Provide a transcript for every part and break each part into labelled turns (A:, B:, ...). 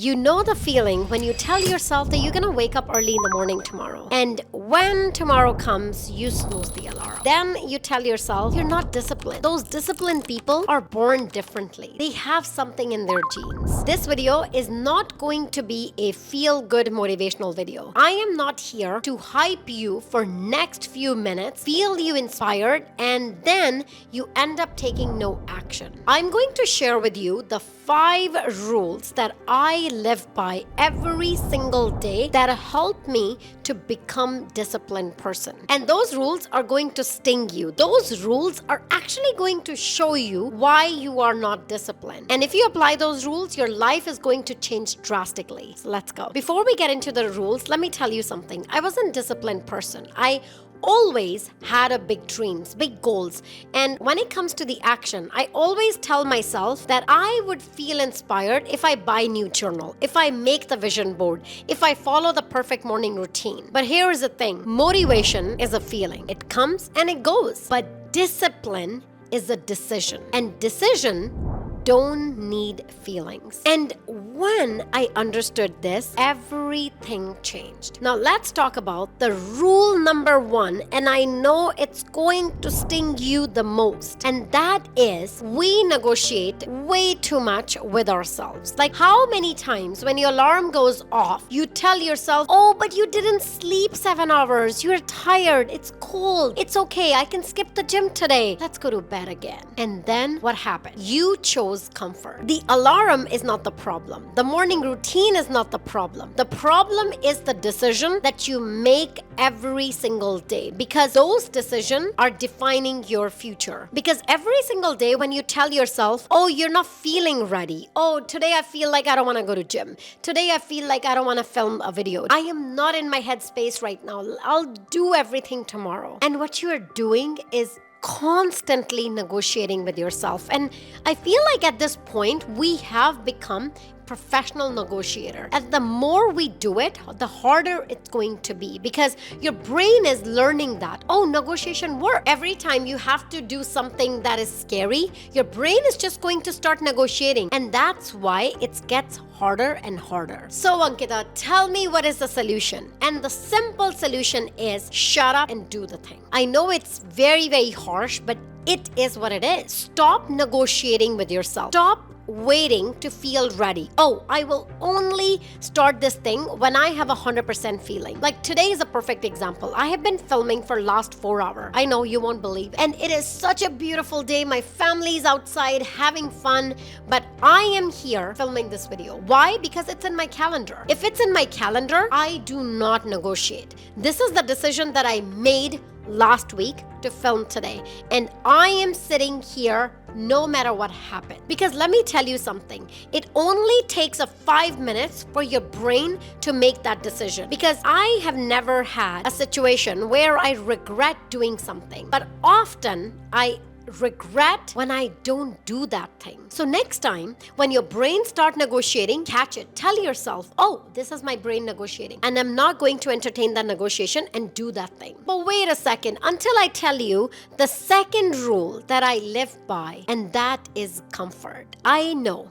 A: You know the feeling when you tell yourself that you're gonna wake up early in the morning tomorrow. And when tomorrow comes, you snooze the alarm. Then you tell yourself you're not disciplined. Those disciplined people are born differently. They have something in their genes. This video is not going to be a feel-good motivational video. I am not here to hype you for next few minutes, feel you inspired, and then you end up taking no action. I'm going to share with you the 5 rules that I live by every single day that help me to become disciplined person. And those rules are going to sting you. Those rules are actually going to show you why you are not disciplined. And if you apply those rules, your life is going to change drastically. So let's go. Before we get into the rules, let me tell you something. I wasn't a disciplined person. I always had a big dreams, big goals. And when it comes to the action, I always tell myself that I would feel inspired if I buy a new journal, if I make the vision board, if I follow the perfect morning routine. But here is the thing. Motivation is a feeling. It comes and it goes. But discipline is a decision. And decision don't need feelings. And when I understood this, everything changed. Now let's talk about the rule number 1, and I know it's going to sting you the most. And that is, we negotiate way too much with ourselves. Like, how many times when your alarm goes off, you tell yourself, oh, but you didn't sleep 7 hours. You're tired. It's cold. It's okay. I can skip the gym today. Let's go to bed again. And then what happened? You chose comfort. The alarm is not the problem. The morning routine is not the problem. The problem is the decision that you make every single day, because those decisions are defining your future. Because every single day when you tell yourself, oh, you're not feeling ready. Oh, today I feel like I don't want to go to gym. Today I feel like I don't want to film a video. I am not in my headspace right now. I'll do everything tomorrow. And what you are doing is constantly negotiating with yourself. And I feel like at this point, we have become professional negotiator. And the more we do it, the harder it's going to be, because your brain is learning that, oh, negotiation works. Every time you have to do something that is scary, your brain is just going to start negotiating. And that's why it gets harder and harder. So Ankita, tell me, what is the solution? And the simple solution is shut up and do the thing. I know it's very, very harsh, but it is what it is. Stop negotiating with yourself. Stop waiting to feel ready. Oh, I will only start this thing when I have 100% feeling. Like today is a perfect example. I have been filming for last 4 hours. I know you won't believe. And it is such a beautiful day. My family is outside having fun, but I am here filming this video. Why? Because it's in my calendar. If it's in my calendar, I do not negotiate. This is the decision that I made last week to film today, and I am sitting here no matter what happened. Because let me tell you something, it only takes 5 minutes for your brain to make that decision. Because I have never had a situation where I regret doing something, but often I regret when I don't do that thing. So next time when your brain start negotiating, catch it. Tell yourself, oh, this is my brain negotiating, and I'm not going to entertain that negotiation and do that thing. But wait a second, until I tell you the second rule that I live by, and that is comfort. I know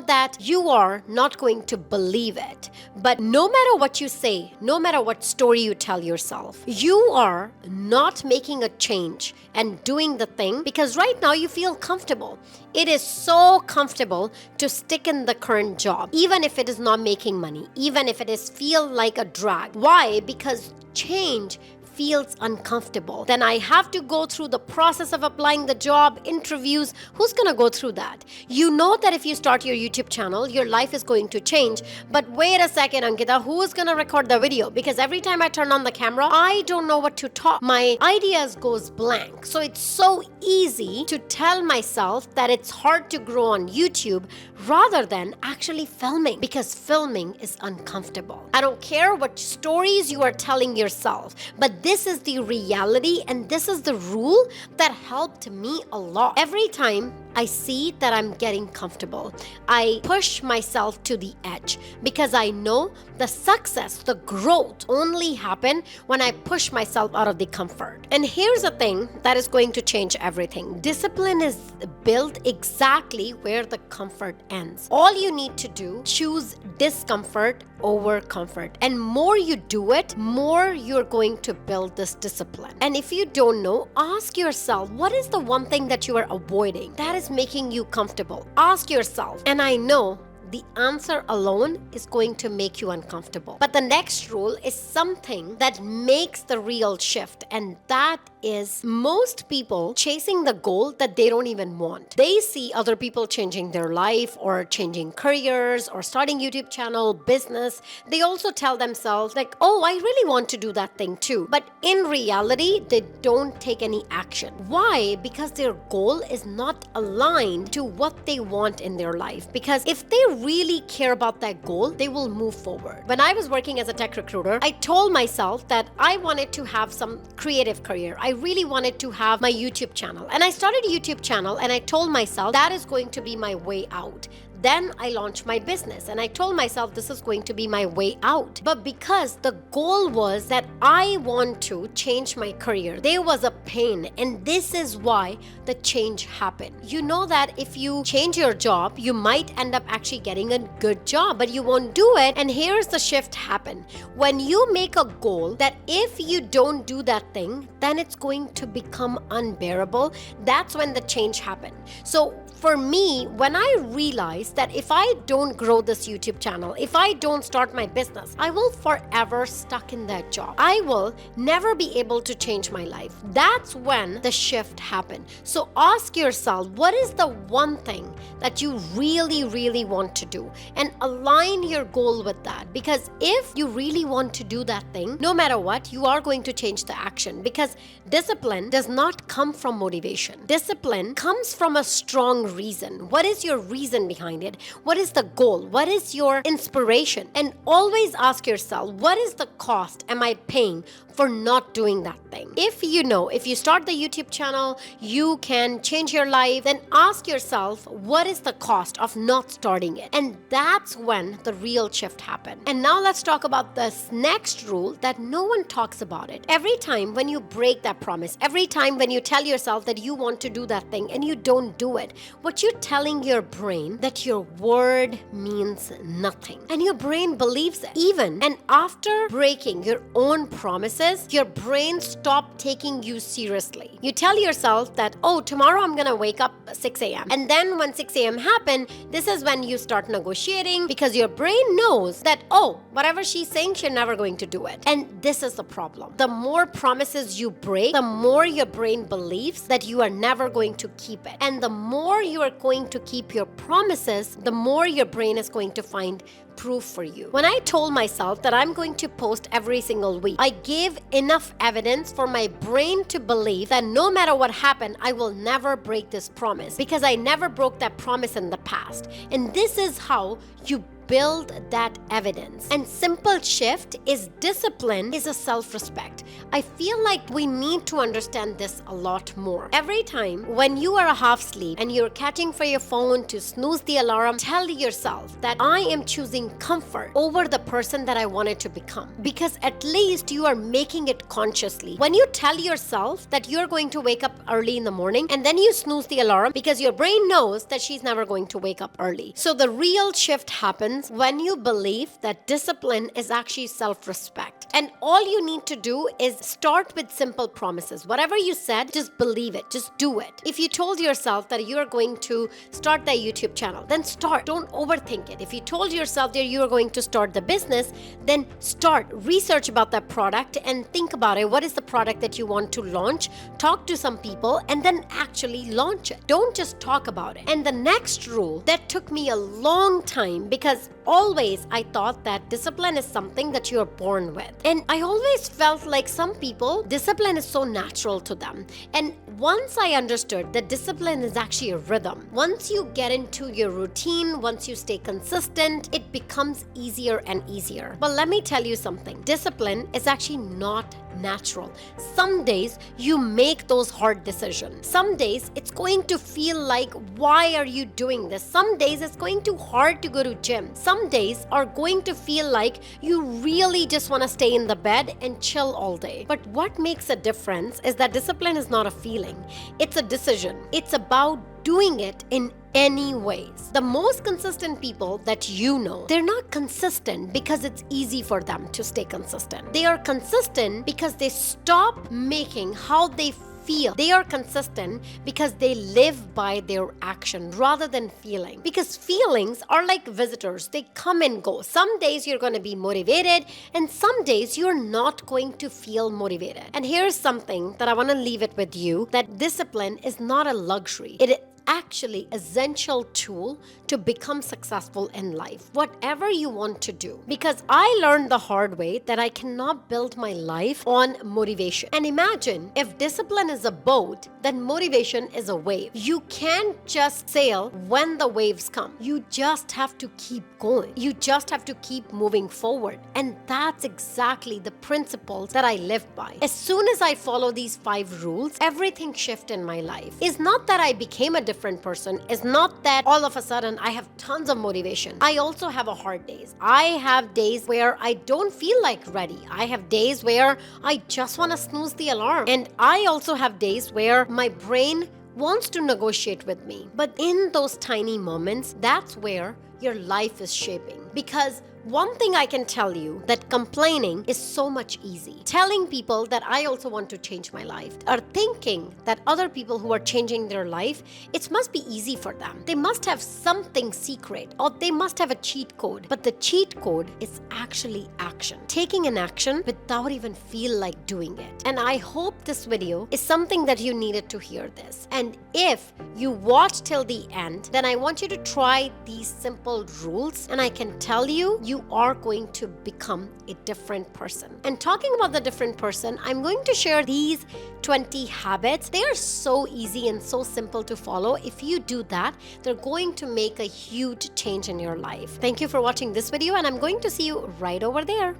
A: that you are not going to believe it, but no matter what you say, no matter what story you tell yourself, you are not making a change and doing the thing because right now you feel comfortable. It is so comfortable to stick in the current job, even if it is not making money, even if it is feel like a drag. Why? Because change feels uncomfortable. Then I have to go through the process of applying the job, interviews. Who's gonna go through that? You know that if you start your YouTube channel, your life is going to change. But wait a second, Ankita, who is gonna record the video? Because every time I turn on the camera, I don't know what to talk. My ideas goes blank. So it's so easy to tell myself that it's hard to grow on YouTube rather than actually filming, because filming is uncomfortable. I don't care what stories you are telling yourself, but this is the reality, and this is the rule that helped me a lot. Every time I see that I'm getting comfortable. I push myself to the edge because I know the success, the growth only happen when I push myself out of the comfort. And here's the thing that is going to change everything. Discipline is built exactly where the comfort ends. All you need to do, choose discomfort over comfort. And more you do it, more you're going to build this discipline. And if you don't know, ask yourself, what is the one thing that you are avoiding that is making you comfortable? Ask yourself. And I know the answer alone is going to make you uncomfortable. But the next rule is something that makes the real shift, and that is most people chasing the goal that they don't even want. They see other people changing their life or changing careers or starting YouTube channel, business. They also tell themselves like, oh, I really want to do that thing too. But in reality, they don't take any action. Why? Because their goal is not aligned to what they want in their life. Because if they really care about that goal, they will move forward. When I was working as a tech recruiter, I told myself that I wanted to have some creative career. I really wanted to have my YouTube channel. And I started a YouTube channel and I told myself that is going to be my way out. Then I launched my business and I told myself this is going to be my way out. But because the goal was that I want to change my career, there was a pain, and this is why the change happened. You know that if you change your job, you might end up actually getting a good job, but you won't do it. And here's the shift happen. When you make a goal that if you don't do that thing, then it's going to become unbearable, that's when the change happened. So for me, when I realized that if I don't grow this YouTube channel, if I don't start my business, I will forever stuck in that job. I will never be able to change my life. That's when the shift happened. So ask yourself, what is the one thing that you really, really want to do? And align your goal with that. Because if you really want to do that thing, no matter what, you are going to change the action. Because discipline does not come from motivation. Discipline comes from a strong reason. What is your reason behind it? What is the goal? What is your inspiration? And always ask yourself, what is the cost am I paying for not doing that thing? If you know, if you start the YouTube channel, you can change your life, then ask yourself, what is the cost of not starting it? And that's when the real shift happened. And now let's talk about this next rule that no one talks about it. Every time when you break that promise, every time when you tell yourself that you want to do that thing and you don't do it, what you're telling your brain that your word means nothing. And your brain believes it. Even and after breaking your own promises, your brain stopped taking you seriously. You tell yourself that, oh, tomorrow I'm gonna wake up 6 a.m. And then when 6 a.m. happen, this is when you start negotiating because your brain knows that, oh, whatever she's saying, she's never going to do it. And this is the problem. The more promises you break, the more your brain believes that you are never going to keep it. And the more you are going to keep your promises, the more your brain is going to find proof for you. When I told myself that I'm going to post every single week, I gave enough evidence for my brain to believe that no matter what happened, I will never break this promise because I never broke that promise in the past. And this is how you build that evidence. And simple shift is discipline, is a self-respect. I feel like we need to understand this a lot more. Every time when you are half asleep and you're catching for your phone to snooze the alarm, tell yourself that I am choosing comfort over the person that I wanted to become. Because at least you are making it consciously. When you tell yourself that you're going to wake up early in the morning and then you snooze the alarm because your brain knows that she's never going to wake up early. So the real shift happens when you believe that discipline is actually self-respect. And all you need to do is start with simple promises. Whatever you said, just believe it. Just do it. If you told yourself that you're going to start that YouTube channel, then start. Don't overthink it. If you told yourself that you're going to start the business, then start. Research about that product and think about it. What is the product that you want to launch? Talk to some people and then actually launch it. Don't just talk about it. And the next rule that took me a long time, because always I thought that discipline is something that you're born with. And I always felt like some people, discipline is so natural to them. And once I understood that discipline is actually a rhythm, once you get into your routine, once you stay consistent, it becomes easier and easier. But let me tell you something, discipline is actually not natural. Some days you make those hard decisions. Some days it's going to feel like, why are you doing this? Some days it's going too hard to go to gym. Some days are going to feel like you really just want to stay in the bed and chill all day. But what makes a difference is that discipline is not a feeling. It's a decision. It's about doing it in any ways. The most consistent people that you know, they're not consistent because it's easy for them to stay consistent. They are consistent because they stop making how they feel. They are consistent because they live by their action rather than feeling. Because feelings are like visitors. They come and go. Some days you're going to be motivated and some days you're not going to feel motivated. And here's something that I want to leave it with you, that discipline is not a luxury. It is actually essential tool to become successful in life, whatever you want to do. Because I learned the hard way that I cannot build my life on motivation. And imagine if discipline is a boat, then motivation is a wave. You can't just sail when the waves come. You just have to keep going. You just have to keep moving forward. And that's exactly the principles that I live by. As soon as I follow these 5 rules, everything shifted in my life. It's not that I became a different person. It's not that all of a sudden I have tons of motivation. I also have a hard days. I have days where I don't feel like ready. I have days where I just want to snooze the alarm. And I also have days where my brain wants to negotiate with me. But in those tiny moments, that's where your life is shaping. Because one thing I can tell you, that complaining is so much easy. Telling people that I also want to change my life, or thinking that other people who are changing their life, it must be easy for them. They must have something secret, or they must have a cheat code. But the cheat code is actually action. Taking an action without even feel like doing it. And I hope this video is something that you needed to hear this. And if you watch till the end, then I want you to try these simple rules, and I can tell you, you are going to become a different person. And talking about the different person, I'm going to share these 20 habits. They are so easy and so simple to follow. If you do that, they're going to make a huge change in your life. Thank you for watching this video, and I'm going to see you right over there.